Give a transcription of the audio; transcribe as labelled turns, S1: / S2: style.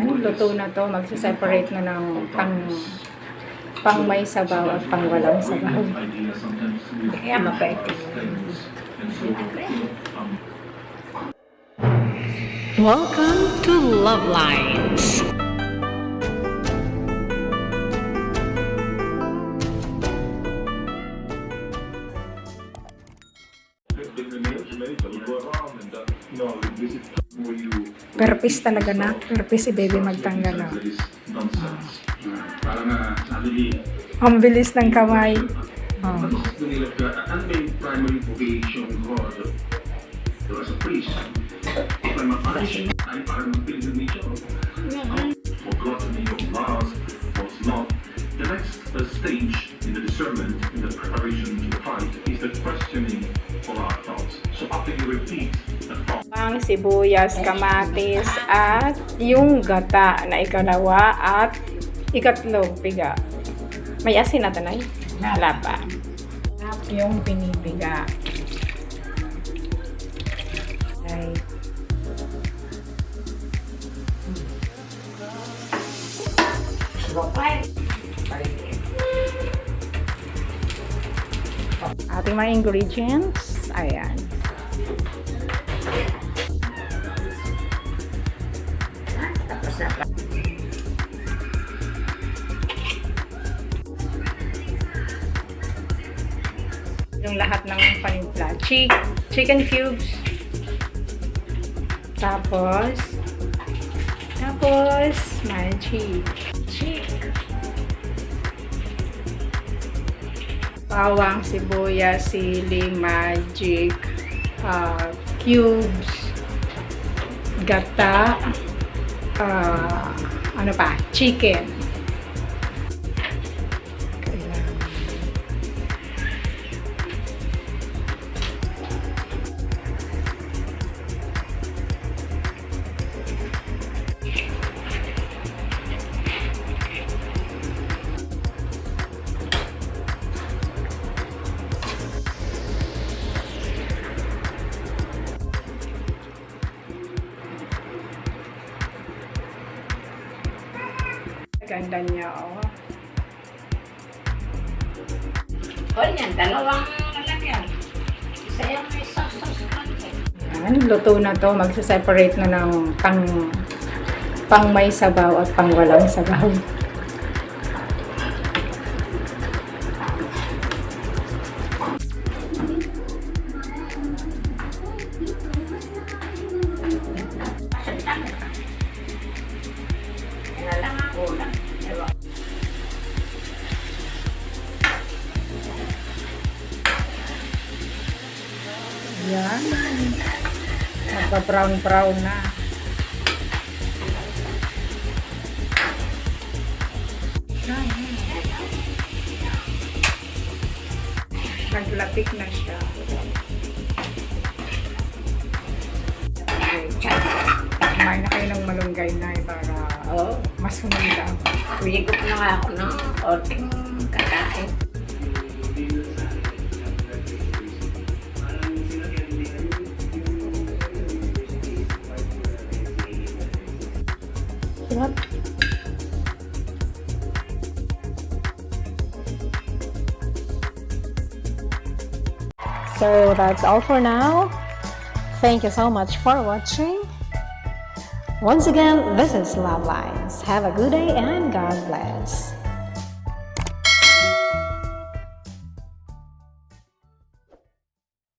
S1: Luto na to. Magsiseparate na ng pang may sabaw at pang walang sabaw.
S2: Kaya mabait.
S3: Welcome to LuvLiNes.
S1: Perpis talaga na. Perpis si baby magtanggal na. Ang bilis ng kamay.
S4: The next stage in the discernment, in the preparation to the fight, is the questioning of our thoughts. So after you repeat the thought,
S1: Ang sibuyas, kamatis, at yung gata na ikalawa at ikatlong piga. May asin na tanay? Wala pa. Yung pinipiga. Okay. Ating mga ingredients. Ayan. Yung lahat ng panimpla. Chicken cubes. Tapos magic. Bawang, sibuyas, sili, magic, cubes, gata, ano pa, chicken. Ganda niya, oh.
S2: O yan, dalawang lalagyan. Isa yung may sauce.
S1: Yan, luto na to. Magsiseparate na ng pang may sabaw at pang walang sabaw. Yan. Nagpa-brown na. Naglatik na siya. Kumain na kayo ng malunggay na para mas humanda.
S2: Higop na nga ako ng konting kakain.
S1: What? So that's all for now. Thank you so much for watching. Once again, this is LuvLiNes. Have a good day and God bless.